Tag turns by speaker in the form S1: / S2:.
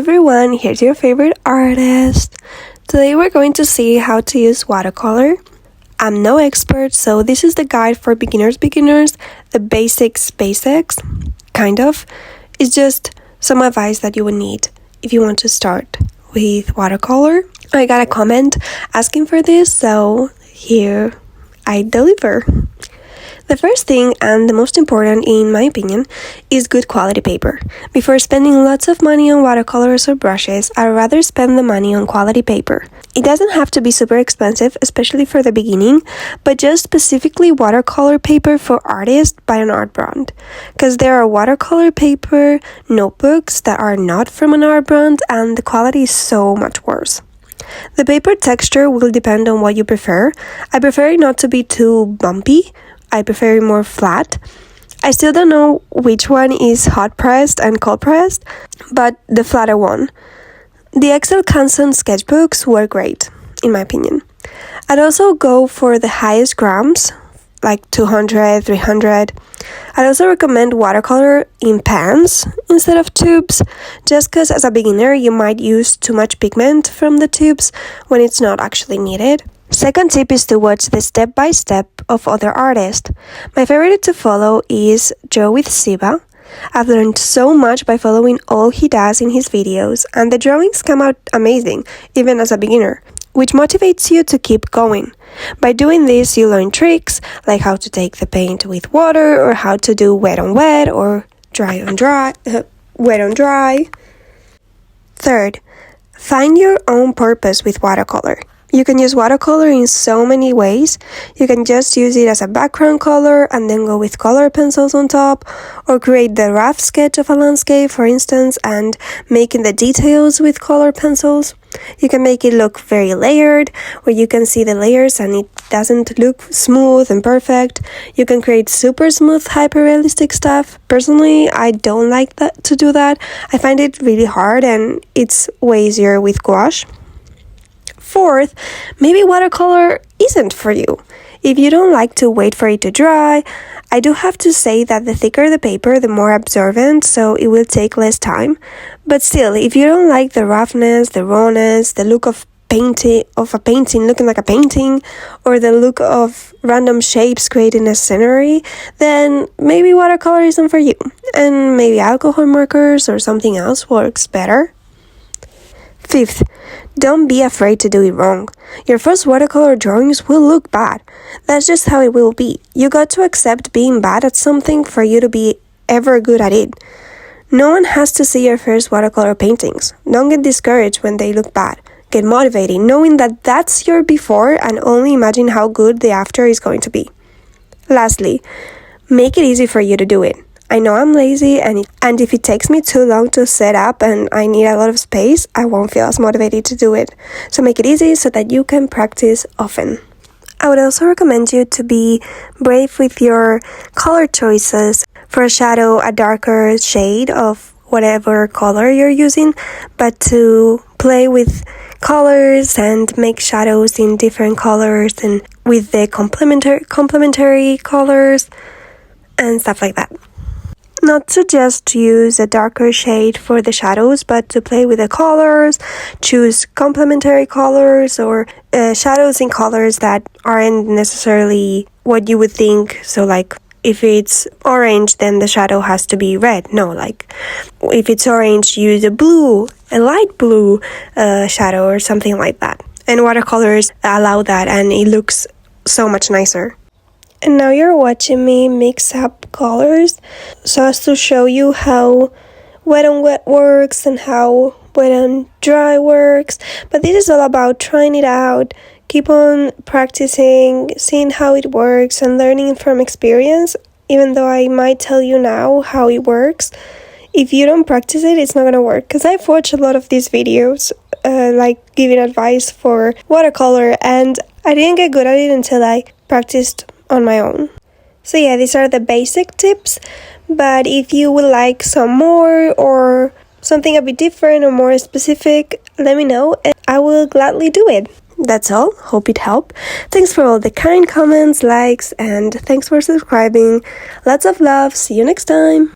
S1: everyone, here's your favorite artist. Today we're going to see how to use watercolor. I'm no expert, so this is the guide for beginners, the basics, kind of. It's just some advice that you would need if you want to start with watercolor. I got a comment asking for this, so here I deliver. The first thing, and the most important in my opinion, is good quality paper. Before spending lots of money on watercolors or brushes, I'd rather spend the money on quality paper. It doesn't have to be super expensive, especially for the beginning, but just specifically watercolor paper for artists by an art brand. Because there are watercolor paper notebooks that are not from an art brand, and the quality is so much worse. The paper texture will depend on what you prefer. I prefer it not to be too bumpy. I prefer it more flat. I still don't know which one is hot pressed and cold pressed, but the flatter one. The Excel Canson sketchbooks were great, in my opinion. I'd also go for the highest grams, like 200, 300. I'd also recommend watercolor in pans instead of tubes, just because as a beginner you might use too much pigment from the tubes when it's not actually needed. Second tip is to watch the step-by-step of other artists. My favorite to follow is Joe with Siva. I've learned so much by following all he does in his videos, and the drawings come out amazing, even as a beginner, which motivates you to keep going. By doing this, you learn tricks, like how to take the paint with water, or how to do wet on wet, or wet on dry. Third, find your own purpose with watercolor. You can use watercolor in so many ways. You can just use it as a background color and then go with color pencils on top, or create the rough sketch of a landscape, for instance, and making the details with color pencils. You can make it look very layered, where you can see the layers and it doesn't look smooth and perfect. You can create super smooth, hyper-realistic stuff. Personally, I don't like to do that. I find it really hard, and it's way easier with gouache. Fourth, maybe watercolor isn't for you. If you don't like to wait for it to dry, I do have to say that the thicker the paper, the more absorbent, so it will take less time. But still, if you don't like the roughness, the rawness, the look of a painting looking like a painting, or the look of random shapes creating a scenery, then maybe watercolor isn't for you. And maybe alcohol markers or something else works better. Fifth, don't be afraid to do it wrong. Your first watercolor drawings will look bad. That's just how it will be. You got to accept being bad at something for you to be ever good at it. No one has to see your first watercolor paintings. Don't get discouraged when they look bad. Get motivated, knowing that that's your before, and only imagine how good the after is going to be. Lastly, make it easy for you to do it. I know I'm lazy, and if it takes me too long to set up and I need a lot of space, I won't feel as motivated to do it. So make it easy so that you can practice often. I would also recommend you to be brave with your color choices. For a shadow, a darker shade of whatever color you're using, but to play with colors and make shadows in different colors and with the complementary colors and stuff like that. Not to just use a darker shade for the shadows, but to play with the colors, choose complementary colors or shadows in colors that aren't necessarily what you would think. So like if it's orange, then the shadow has to be red. No, like if it's orange, use a light blue shadow or something like that. And watercolors allow that, and it looks so much nicer. And now you're watching me mix up colors so as to show you how wet on wet works and how wet on dry works. But this is all about trying it out, keep on practicing, seeing how it works and learning from experience. Even though I might tell you now how it works, if you don't practice it, it's not going to work. Because I've watched a lot of these videos, like giving advice for watercolor, and I didn't get good at it until I practiced on my own. So yeah, these are the basic tips, but if you would like some more or something a bit different or more specific, let me know and I will gladly do it. That's all. Hope it helped. Thanks for all the kind comments, likes, and thanks for subscribing. Lots of love. See you next time.